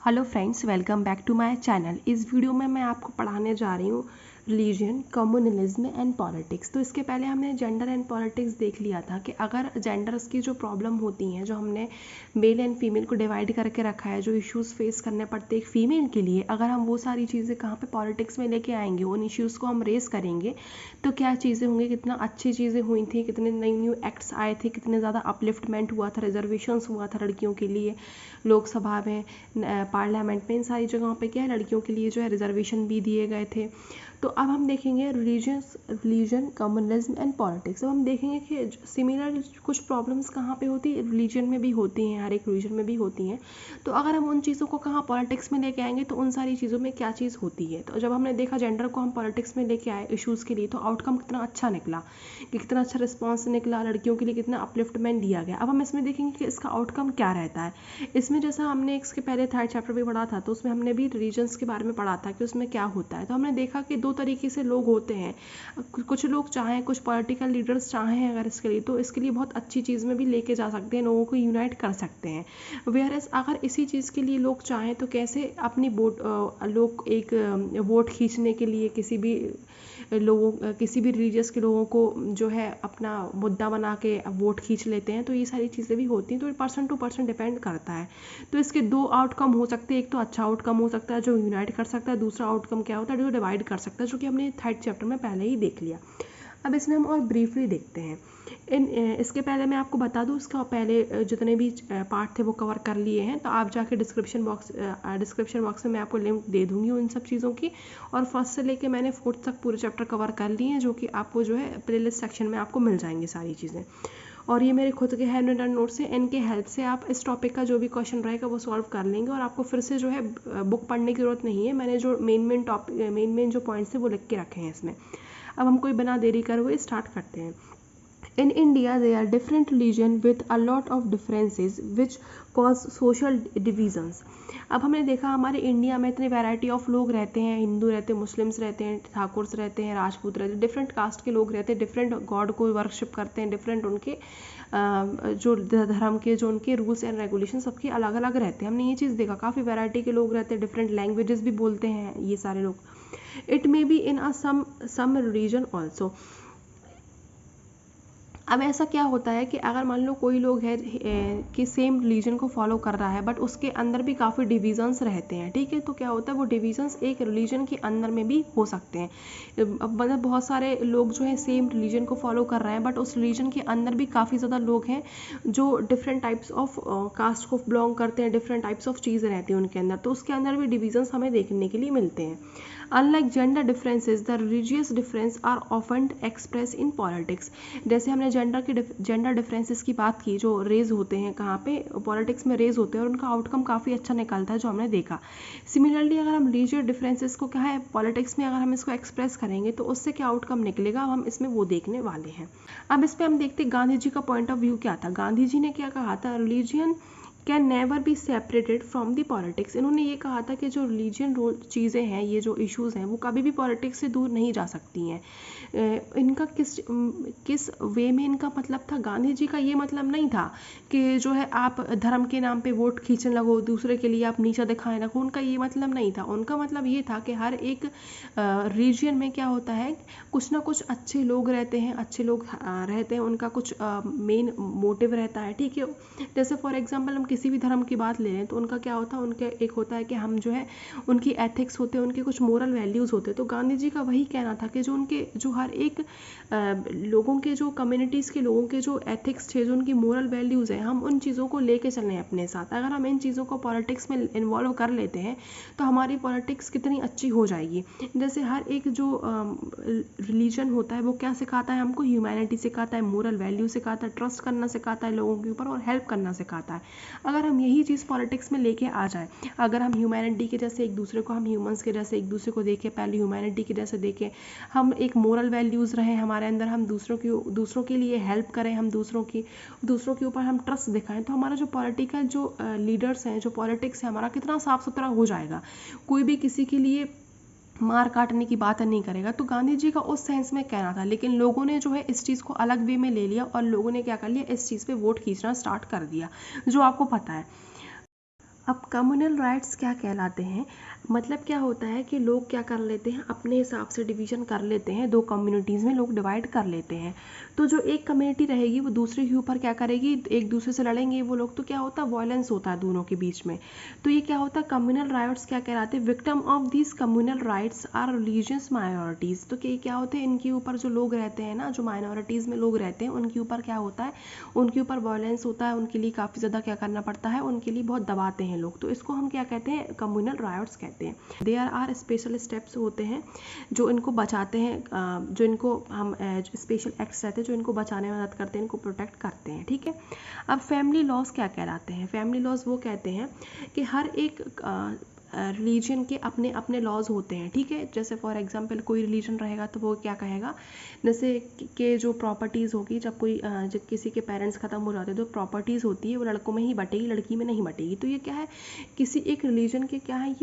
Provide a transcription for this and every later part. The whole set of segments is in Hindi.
Hello friends, welcome back to my channel. इस वीडियो में मैं आपको पढ़ाने जा रही हूँ रिलीजन, कम्युनलिज्म एंड पॉलिटिक्स। तो इसके पहले हमने जेंडर एंड पॉलिटिक्स देख लिया था कि अगर जेंडर्स की जो प्रॉब्लम होती हैं, जो हमने मेल एंड फीमेल को डिवाइड करके रखा है, जो इश्यूज़ फेस करने पड़ते हैं एक फीमेल के लिए, अगर हम वो सारी चीज़ें कहाँ पे पॉलिटिक्स में लेके आएंगे, उन इश्यूज़ को हम रेस करेंगे, तो क्या चीज़ें होंगी, कितना अच्छी चीज़ें हुई थी, कितने नई न्यू एक्ट्स आए थे, कितने ज़्यादा अपलिफ्टमेंट हुआ था, रिजर्वेशंस हुआ था लड़कियों के लिए लोकसभा में, पार्लियामेंट में, इन सारी जगहों पे क्या है, लड़कियों के लिए जो है रिजर्वेशन भी दिए गए थे। तो अब हम देखेंगे रिलीजन, कम्युनलिज्म एंड पॉलिटिक्स। अब हम देखेंगे कि सिमिलर कुछ प्रॉब्लम्स कहाँ पे होती है, रिलीजन में भी होती हैं, हर एक रिलीजन में भी होती हैं। तो अगर हम उन चीज़ों को कहाँ पॉलिटिक्स में लेके आएंगे, तो उन सारी चीज़ों में क्या चीज़ होती है। तो जब हमने देखा जेंडर को हम पॉलिटिक्स में लेके आए इश्यूज़ के लिए, तो आउटकम कितना अच्छा निकला, कि कितना अच्छा रिस्पॉन्स निकला, लड़कियों के लिए कितना अपलिफ्टमेंट दिया गया। अब हम इसमें देखेंगे कि इसका आउटकम क्या रहता है। इसमें जैसा हमने इसके पहले थर्ड चैप्टर भी पढ़ा था, तो उसमें हमने भी रिलीजन्स के बारे में पढ़ा था कि उसमें क्या होता है। तो हमने देखा कि दो तरीके से लोग होते हैं। कुछ लोग चाहें, कुछ पॉलिटिकल लीडर्स चाहें अगर इसके लिए, तो इसके लिए बहुत अच्छी चीज़ में भी लेके जा सकते हैं, लोगों को यूनाइट कर सकते हैं। वेयर एज अगर इसी चीज़ के लिए लोग चाहें, तो कैसे अपनी लोग एक वोट खींचने के लिए किसी भी रिलीजियस के लोगों को जो है अपना मुद्दा बना के वोट खींच लेते हैं। तो ये सारी चीज़ें भी होती हैं। तो पर्सन टू पर्सन डिपेंड करता है। तो इसके दो आउटकम हो सकते हैं। एक तो अच्छा आउटकम हो सकता है जो यूनाइट कर सकता है, दूसरा आउटकम क्या होता है जो डिवाइड कर सकता है, जो कि हमने थर्ड चैप्टर में पहले ही देख लिया। अब इसमें हम और ब्रीफली देखते हैं। इसके पहले मैं आपको बता दूं, इसका पहले जितने भी पार्ट थे वो कवर कर लिए हैं। तो आप जाके डिस्क्रिप्शन बॉक्स में मैं आपको लिंक दे दूंगी उन सब चीज़ों की। और फर्स्ट से लेके मैंने फोर्थ तक पूरे चैप्टर कवर कर लिए हैं, जो कि आपको जो है प्लेलिस्ट सेक्शन में आपको मिल जाएंगी सारी चीज़ें। और ये मेरे खुद के हैंड रिटन नोट्स हैं, इनके हेल्प से आप इस टॉपिक का जो भी क्वेश्चन रहेगा वो सॉल्व कर लेंगे। और आपको फिर से जो है बुक पढ़ने की ज़रूरत नहीं है। मैंने जो मेन जो पॉइंट्स है वो लिख के रखे हैं इसमें। अब हम कोई बिना देरी कर हुए स्टार्ट करते हैं। In India, there are different religions with a lot of differences which cause social divisions. अब हमने देखा हमारे इंडिया में इतनी वैरायटी ऑफ लोग रहते हैं, हिंदू रहते हैं, मुस्लिम्स रहते हैं, ठाकुर्स रहते हैं, राजपूत रहते हैं, डिफरेंट कास्ट के लोग रहते हैं, डिफरेंट गॉड को वर्शिप करते हैं, डिफरेंट उनके जो धर्म के जो उनके रूल्स एंड रेगुलेशन सबके अलग अलग रहते हैं। हमने ये चीज़ देखा, काफ़ी वैरायटी के लोग रहते हैं, डिफरेंट लैंग्वेजेस भी बोलते हैं ये सारे लोग। It may be in a some reason also. अब ऐसा क्या होता है कि अगर मान लो कोई लोग है कि सेम रिलीजन को फॉलो कर रहा है, बट उसके अंदर भी काफ़ी डिविजन्स रहते हैं, ठीक है। तो क्या होता है, वो डिविजन्स एक रिलीजन के अंदर में भी हो सकते हैं। मतलब बहुत सारे लोग जो है सेम रिलीजन को फॉलो कर रहे हैं, बट उस रिलीजन के अंदर भी काफ़ी ज़्यादा लोग हैं जो डिफरेंट टाइप्स ऑफ कास्ट को बिलोंग करते हैं, डिफरेंट टाइप्स ऑफ चीज़ें रहती हैं उनके अंदर। तो उसके अंदर भी डिविजन्स हमें देखने के लिए मिलते हैं। Unlike gender differences, the religious difference are often express in politics. जैसे हमने जेंडर डिफरेंसेस की बात की, जो रेज होते हैं कहाँ पे, पॉलिटिक्स में रेज होते हैं, और उनका आउटकम काफ़ी अच्छा निकलता है जो हमने देखा। सिमिलरली अगर हम रिलीजियस डिफरेंसेस को क्या है पॉलिटिक्स में अगर हम इसको एक्सप्रेस करेंगे, तो उससे क्या आउटकम निकलेगा, अब हम इसमें वो देखने वाले हैं। अब इस पर हम देखते हैं गांधी जी का पॉइंट ऑफ व्यू क्या था। गांधी जी ने क्या कहा था, religion can never be separated from the politics. इन्होंने ये कहा था कि जो रिलीजियन चीज़ें हैं, ये जो इश्यूज़ हैं, वो कभी भी पॉलिटिक्स से दूर नहीं जा सकती हैं। इनका किस वे में इनका मतलब था, गांधी जी का ये मतलब नहीं था कि जो है आप धर्म के नाम पे वोट खींचने लगो, दूसरे के लिए आप नीचा दिखाने लगो। उनका ये मतलब नहीं था। उनका मतलब ये था कि हर एक रीजन में क्या होता है, कुछ ना कुछ अच्छे लोग रहते हैं, अच्छे लोग रहते हैं, उनका कुछ मेन मोटिव रहता है, ठीक है। जैसे फॉर एग्जांपल हम किसी भी धर्म की बात ले लें, तो उनका क्या होता है, उनके एक होता है कि हम जो है उनकी एथिक्स होते हैं, उनके कुछ मोरल वैल्यूज़ होते हैं। तो गांधी जी का वही कहना था कि जो हर एक लोगों के, जो कम्युनिटीज़ के लोगों के जो एथिक्स थे, जो उनकी मोरल वैल्यूज़ हैं, हम उन चीज़ों को लेके चलें अपने साथ। अगर हम इन चीज़ों को पॉलिटिक्स में इन्वॉल्व कर लेते हैं, तो हमारी पॉलिटिक्स कितनी अच्छी हो जाएगी। जैसे हर एक जो रिलीजन होता है वो क्या सिखाता है हमको, ह्यूमैनिटी सिखाता है, मोरल वैल्यू सिखाता है, ट्रस्ट करना सिखाता है लोगों के ऊपर, और हेल्प करना सिखाता है। अगर हम यही चीज़ पॉलिटिक्स में लेके आ जाए, अगर हम ह्यूमैनिटी के जैसे एक दूसरे को, हम ह्यूमंस के जैसे एक दूसरे को देखें, पहले ह्यूमैनिटी के जैसे देखें, हम एक मोरल वैल्यूज़ रहें हमारे अंदर, हम दूसरों के लिए हेल्प करें, हम दूसरों के ऊपर हम ट्रस्ट दिखाएं, तो हमारा जो पॉलिटिकल जो लीडर्स हैं, जो पॉलिटिक्स है हमारा, कितना साफ सुथरा हो जाएगा। कोई भी किसी के लिए मार काटने की बात नहीं करेगा। तो गांधी जी का उस सेंस में कहना था, लेकिन लोगों ने जो है इस चीज़ को अलग वे में ले लिया, और लोगों ने क्या कर लिया, इस चीज़ पे वोट खींचना स्टार्ट कर दिया, जो आपको पता है। अब कम्युनल राइट्स क्या कहलाते हैं, मतलब क्या होता है कि लोग क्या कर लेते हैं, अपने हिसाब से डिवीज़न कर लेते हैं, दो कम्युनिटीज़ में लोग डिवाइड कर लेते हैं। तो जो एक कम्युनिटी रहेगी वो दूसरे के ऊपर क्या करेगी, एक दूसरे से लड़ेंगे वो लोग, तो क्या होता है, वायलेंस होता है दोनों के बीच में। तो ये क्या होता है, कम्युनल राइट्स क्या कहलाते हैं, victim of this communal riots are religious minorities. तो क्या होते हैं, इनके ऊपर जो लोग रहते हैं ना, जो माइनॉरिटीज़ में लोग रहते हैं, उनके ऊपर क्या होता है, उनके ऊपर वायलेंस होता है, उनके लिए काफ़ी ज़्यादा क्या करना पड़ता है, उनके लिए बहुत दबाते हैं लोग। तो इसको हम क्या कहते हैं, कम्युनल राइट्स कहते हैं। देयर आर स्पेशल स्टेप्स होते हैं जो इनको बचाते हैं, जो इनको हम स्पेशल एक्ट्स रहते हैं जो इनको बचाने में मदद करते हैं, इनको प्रोटेक्ट करते हैं, ठीक है। अब फैमिली लॉज क्या कहलाते हैं, फैमिली लॉज वो कहते हैं कि हर एक रिलीजन के अपने अपने लॉज होते हैं, ठीक है। जैसे फॉर एग्जांपल कोई रिलीजन रहेगा तो वो क्या कहेगा, जैसे कि जो प्रॉपर्टीज़ होगी, जब किसी के पेरेंट्स ख़त्म हो जाते हैं तो प्रॉपर्टीज़ होती है वो लड़कों में ही बटेगी, लड़की में नहीं बटेगी। तो ये क्या है, किसी एक रिलीजन के क्या है,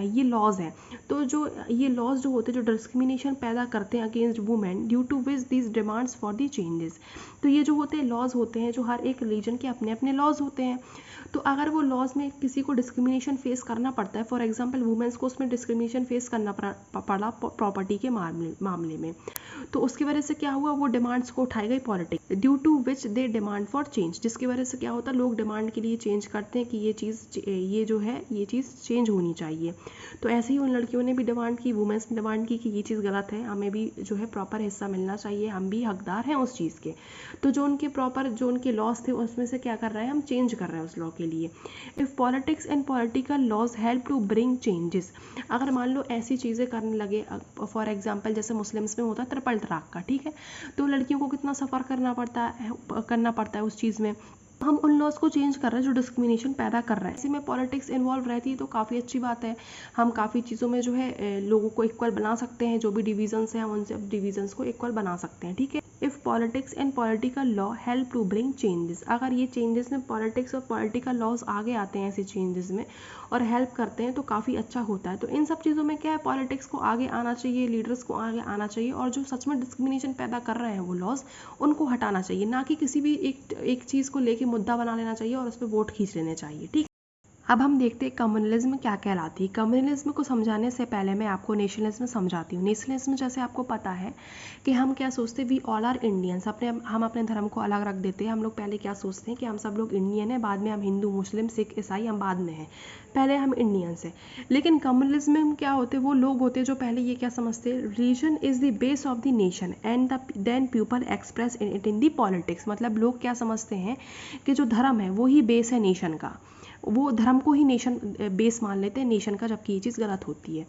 ये लॉज हैं। तो जो ये लॉज जो होते हैं, जो डिस्क्रिमिनेशन पैदा करते हैं against women due to which these demands for the changes. तो ये जो होते हैं लॉज होते हैं, जो हर एक रिलीजन के अपने अपने लॉज होते हैं। तो अगर वो लॉज में किसी को डिस्क्रिमिनेशन फेस करना पड़ता है, फॉर एग्जांपल वुमेन्स को उसमें डिस्क्रिमिनेशन फेस करना पड़ा प्रॉपर्टी के मामले में, तो उसकी वजह से क्या हुआ, वो डिमांड्स को उठाई गई politics, due to which they demand for change, जिसकी वजह से क्या होता है, लोग डिमांड के लिए चेंज करते हैं कि ये चीज़ चेंज होनी चाहिए। तो ऐसे ही उन लड़कियों ने भी डिमांड की, वुमेन्स ने डिमांड की कि ये चीज़ गलत है, हमें भी जो है प्रॉपर हिस्सा मिलना चाहिए, हम भी हकदार हैं उस चीज़ के। तो जो उनके लॉस थे उसमें से क्या कर रहे हैं, हम चेंज कर रहे हैं उस लॉ के लिए। If politics and political laws help to bring changes, अगर मान लो ऐसी चीज़ें करने लगे, फॉर एग्जांपल जैसे मुस्लिम्स में होता है ट्रिपल तलाक का, ठीक है। तो लड़कियों को कितना सफ़र करना पड़ता है उस चीज़ में। हम उन लॉज को चेंज कर रहे हैं जो डिस्क्रिमिनेशन पैदा कर रहे हैं। ऐसे में पॉलिटिक्स इन्वॉल्व रहती है तो काफ़ी अच्छी बात है, हम काफ़ी चीज़ों में जो है लोगों को इक्वल बना सकते हैं, जो भी डिविजन्स हैं हम उनसे डिविजन्स को इक्वल बना सकते हैं, ठीक है। If politics and political law help to bring changes, अगर ये चेंजेस में पॉलिटिक्स और पॉलिटिकल लॉज आगे आते हैं ऐसे चेंजेस में और हेल्प करते हैं तो काफ़ी अच्छा होता है। तो इन सब चीज़ों में क्या है, पॉलिटिक्स को आगे आना चाहिए, लीडर्स को आगे आना चाहिए, और जो सच में डिस्क्रिमिनेशन पैदा कर रहे हैं वो लॉज, उनको हटाना चाहिए, ना कि किसी भी एक चीज़ को लेके मुद्दा बना लेना चाहिए और उस पर वोट खींच लेने चाहिए, ठीक। अब हम देखते हैं कम्युनलिज्म क्या कहलाती है। कम्युनलिज्म को समझाने से पहले मैं आपको नेशनलिज्म समझाती हूँ। नेशनलिज्म जैसे आपको पता है कि हम क्या सोचते हैं, वी ऑल आर इंडियंस, हम अपने धर्म को अलग रख देते हैं। हम लोग पहले क्या सोचते हैं कि हम सब लोग इंडियन हैं, बाद में हम हिंदू मुस्लिम सिख ईसाई हम बाद में हैं, पहले हम इंडियंस हैं। लेकिन कम्युनलिज्म में क्या होते हैं, वो लोग होते हैं जो पहले ये क्या समझते हैं, religion is the base of the nation and then people express it in the politics. मतलब लोग क्या समझते हैं कि जो धर्म है वो ही बेस है नेशन का, वो धर्म को ही नेशन बेस मान लेते हैं नेशन का, जबकि ये चीज़ गलत होती है।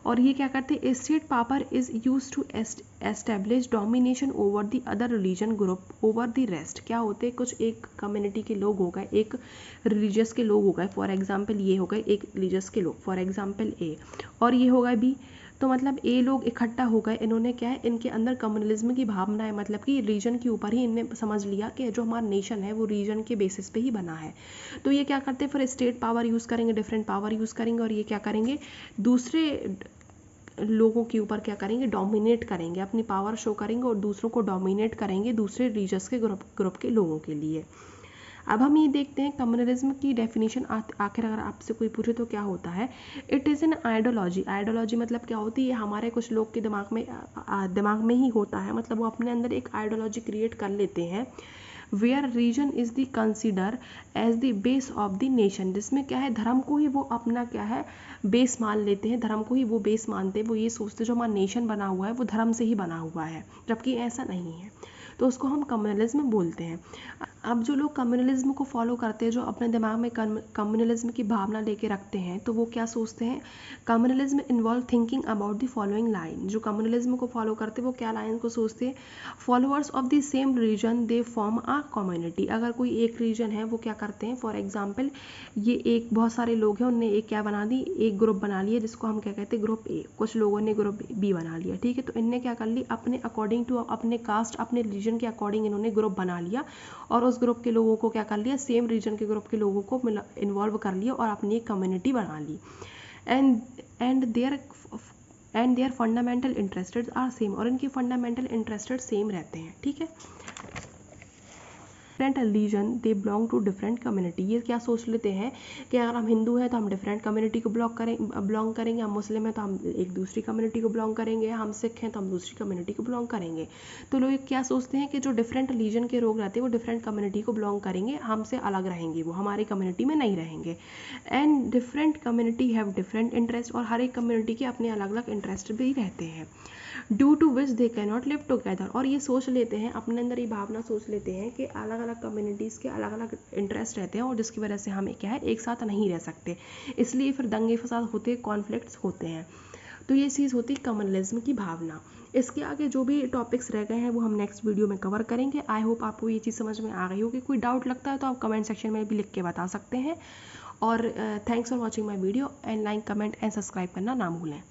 और ये क्या करते हैं, state power is use to establish domination over the other religion group over the rest. क्या होते हैं, कुछ एक कम्युनिटी के लोग हो गए, एक रिलीजियस के लोग हो गए, फॉर एग्जांपल ये हो गए एक रिलीजियस के लोग, फॉर एग्जांपल ए, और ये हो गए बी। तो मतलब ए लोग इकट्ठा हो गए, इन्होंने क्या है, इनके अंदर कम्युनलिज्म की भावना है, मतलब कि रीजन के ऊपर ही इनने समझ लिया कि जो हमारा नेशन है वो रीजन के बेसिस पे ही बना है। तो ये क्या करते हैं, फिर स्टेट पावर यूज़ करेंगे, डिफरेंट पावर यूज़ करेंगे, और ये क्या करेंगे, दूसरे लोगों के ऊपर क्या करेंगे, डोमिनेट करेंगे, अपनी पावर शो करेंगे और दूसरों को डोमिनेट करेंगे दूसरे रीजन्स के ग्रुप के लोगों के लिए। अब हम ये देखते हैं कम्युनलिज्म की डेफिनेशन, आखिर अगर आपसे कोई पूछे तो क्या होता है, it is an ideology. Ideology मतलब क्या होती है, हमारे कुछ लोग के दिमाग में ही होता है, मतलब वो अपने अंदर एक आइडियोलॉजी क्रिएट कर लेते हैं, where reason is the consider as the base of the nation, जिसमें क्या है, धर्म को ही वो अपना क्या है, बेस मान लेते हैं, धर्म को ही वो बेस मानते हैं, वो ये सोचते हैं जो हमारा नेशन बना हुआ है वो धर्म से ही बना हुआ है, जबकि ऐसा नहीं है। तो उसको हम कम्युनलिज्म बोलते हैं। अब जो लोग कम्युनलिज्म को फॉलो करते हैं, जो अपने दिमाग में कम्युनलिज्म की भावना लेके रखते हैं, तो वो क्या सोचते हैं, communalism involve thinking about the following line. जो कम्युनलिज्म को फॉलो करते हैं वो क्या लाइन को सोचते हैं, followers of the same reason they form a community. अगर कोई एक रीजन है वो क्या करते हैं, फॉर एग्जाम्पल ये एक बहुत सारे लोग हैं, उनने एक क्या बना दी, एक ग्रुप बना लिया जिसको हम क्या कहते हैं ग्रुप ए, कुछ लोगों ने ग्रुप बी बना लिया, ठीक है। तो इनने क्या कर ली, अपने अकॉर्डिंग टू अपने कास्ट अपने रीजन के अकॉर्डिंग इन्होंने ग्रुप बना लिया, और उस ग्रुप के लोगों को क्या कर लिया, सेम रीजन के ग्रुप के लोगों को इन्वॉल्व कर लिया और अपनी एक कम्युनिटी बना ली। And and their fundamental interested are same, और इनके फंडामेंटल इंटरेस्टेड सेम रहते हैं, ठीक है। Different religion they belong to different community. ये क्या सोच लेते हैं कि अगर हम हिंदू हैं तो हम डिफरेंट कम्युनिटी को बिलोंग करेंगे, हम मुस्लिम हैं तो हम एक दूसरी कम्युनिटी को बिलोंग करेंगे, हम सिख हैं तो हम दूसरी कम्युनिटी को बिलोंग करेंगे। तो लोग क्या सोचते हैं कि जो डिफरेंट रिलीजन के लोग रहते हैं वो डिफरेंट कम्युनिटी को बिलोंग करेंगे, हमसे अलग रहेंगे, वो हमारी कम्युनिटी में नहीं रहेंगे। And different community have different interest, और हर एक कम्युनिटी के अपने अलग अलग इंटरेस्ट भी रहते हैं। Due to which they can not live together, और ये सोच लेते हैं, अपने अंदर ये भावना सोच लेते हैं कि अलग अलग कम्युनिटीज़ के अलग अलग इंटरेस्ट रहते हैं और जिसकी वजह से हम क्या है एक साथ नहीं रह सकते, इसलिए फिर दंगे फसाद होते, कॉन्फ्लिक्ट्स होते हैं। तो ये चीज़ होती है कम्युनलिज्म की भावना। इसके आगे जो भी टॉपिक्स रह गए हैं वो हम नेक्स्ट वीडियो में कवर करेंगे। आई होप आपको ये चीज़ समझ में आ गई होगी। कोई डाउट लगता है तो आप कमेंट सेक्शन में भी लिख के बता सकते हैं। और thanks for watching my video, and like comment and subscribe करना ना भूलें।